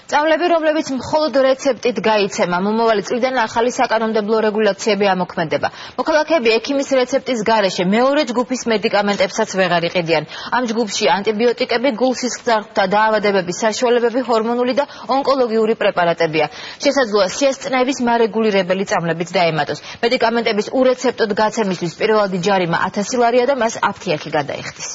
წამლები, რომლებიც მხოლოდ რეცეპტით გაიცემა, მომავალი წლიდან ახალი საკანონმდებლო რეგულაციები ამოქმედება. მოქალაქეები ექიმის რეცეპტის გარეშე მეორე ჯგუფის მედიკამენტებსაც ვეღარ იყიდიან. ამ ჯგუფში ანტიბიოტიკები, გულ-სისხლძარღვთა დაავადებების საშუალებები, ჰორმონული და ონკოლოგიური პრეპარატებია. შესაძლოა სიასწნეების მარეგულირებელი წამლებიც დაემატოს. მედიკამენტების ურეცეპტოდ გაცემისთვის პირველადი ჯარიმა 1000 ლარია და მას აფთიაქი გადაიხდის.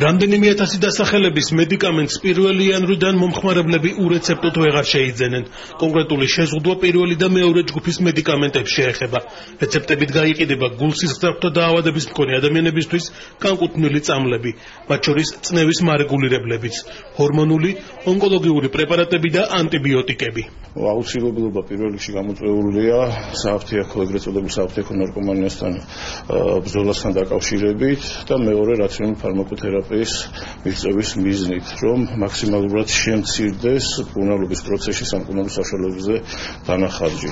რამდენიმე ათასი დასახელების მედიკამენტს 1 იანვრიდან მომხმარებლები ურეცეპტოდ ვეღარ შეიძენენ. კონკრეტული შეზღუდვა პირველი და მეორე ჯგუფის მედიკამენტებს შეეხება. რეცეპტებით გაიყიდება გულ-სისხლძარღვთა დაავადების მქონე ადამიანებისთვის განკუთვნილი წამლები, მათ შორის წნევის მარეგულირებლებიც, ჰორმონული, ონკოლოგიური პრეპარატები და ანტიბიოტიკები. აუცილებლობა პირველ რიგში გამოწვეულია სააფთიაქო, ეგრეთ წოდებულ სააფთიაქო ნარკომანიასთან ბრძოლასთან დაკავშირებით და მეორე რაციონალური ფარმაკოთერაპიის მიღწევის მიზნით, რომ მაქსიმალურად შემცირდეს მკურნალობის პროცესში სამკურნალო საშუალებებზე დანახარჯი.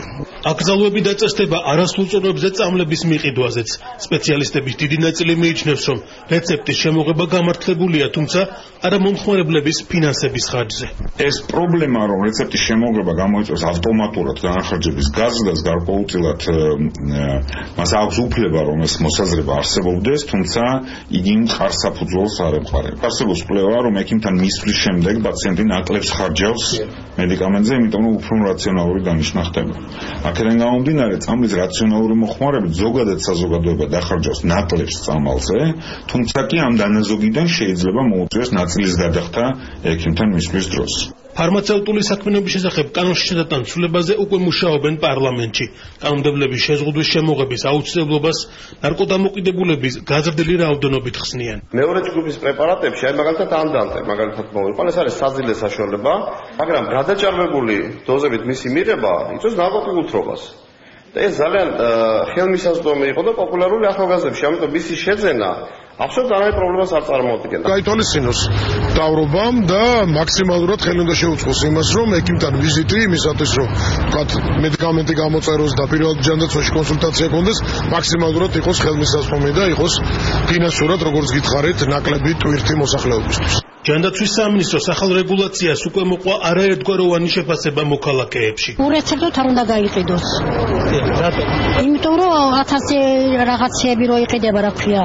აკრძალვები დაწესდება არასრულწლოვანებზე წამლების მიყიდვაზეც. სპეციალისტების დიდი ნაწილი მიიჩნევს, რომ რეცეპტის შემოღება გამართლებულია, თუმცა არა მომხმარებლების ფინანსების ხარჯზე. ეს პრობლემა, რომ რეცეპტის შემოღება გამოიწვევს ავტომატურად დანახარჯების გაზრდას, გარკვეულწილად მას აქვს უფლება, რომ ეს მოსაზრება არსებობდეს, თუმცა იგი მყარ საფუძველს არ ემყარება. არსებობს კვლევა, რომ ექიმთან მისვლის შემდეგ პაციენტი ნაკლებს ხარჯავს მედიკამენტზე, იმიტომ რომ უფრო რაციონალური დანიშნა ხდება. აქედან გამომდინარე, წამლის რაციონალური მოხმარებით ზოგადად საზოგადოება დახარჯავს ნაკლებს წამალზე, თუმცა კი ამ დანაზოგიდან შეიძლება მოუწიოს ნაწილის გადახდა ექიმთან მისვლის დროს. ფარმაცევტული საქმიანობის შესახებ კანონში შეტანილ ცვლილებაზე უკვე მუშაობენ პარლამენტში. კანონმდებლების შეზღუდვის შემოღების აუცილებლობას ნარკოდამოკიდებულების გაზრდილი რაოდენობით ხსნიან. მეორე ჯგუფის პრეპარატებში, მაგალითად ანდანტე, მაგალითად მოვიყვან, ეს არის საძილე საშუალება, მაგრამ გადაჭარბებული დოზებით მისი მიღება იწვევს ნაყოფი უთრობას. და ეს ძალიან ხელმისაწვდომი იყო და პოპულარული ახალგაზრდებში, ამიტომ მისი შეძენა აბსოლუტურად არაერთი პრობლემას არ წარმოადგენდა. გაითვალისწინოს დავრობამ და მაქსიმალურად ხელი უნდა შეუწყოს იმას, რომ ექიმთან ვიზიტი იმისათვის, რომ ვთქვათ, მედიკამენტი გამოწეროს და პირველად ჯანდაცვაში კონსულტაცია კონდეს, მაქსიმალურად იყოს ხელმისაწვდომი და იყოს ფინანსურად, როგორც გითხარით, ნაკლები ტვირთი მოსახლეობისთვის. ჯანდაცვის სამინისტროს ახალ რეგულაციას უკვე მოყვა არაერთგვაროვანი შეფასება მოქალაქეებში. ურეცეპტოდ არ უნდა გაიყიდოს. იმიტომ რომ 1000 რაღაცეები რო იყიდება, რა ქვია.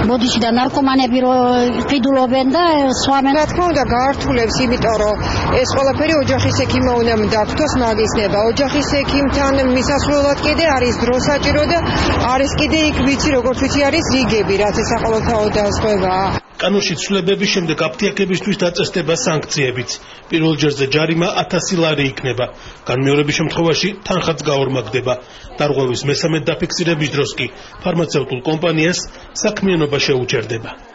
ბოდიში და ნარკომანები რო იყიდულობენ და სვამენ. რა თქმა უნდა გაართულებს, იმიტომ რომ ეს ყველაფერი ოჯახის ექიმმა უნდა დაფთოს მაგისნება. ოჯახის ექიმთან მისასვლელად კიდე არის დრო საჭირო და არის კიდე იქ ვიცი, როგორც ვიცი, არის რიგები, რაც ეს საყოველთაო დაზღვევა. კანონში ცვლილებების შემდეგ აფთიაქებისთვის დაწესდება სანქციებიც. პირველ ჯერზე ჯარიმა 1000 ლარი იქნება. განმეორების შემთხვევაში თანხაც გაორმაგდება. დარღვევის მესამედ დაფიქსირების დროს კი ფარმაცევტულ კომპანიას საქმიანობა შეუჭერდება.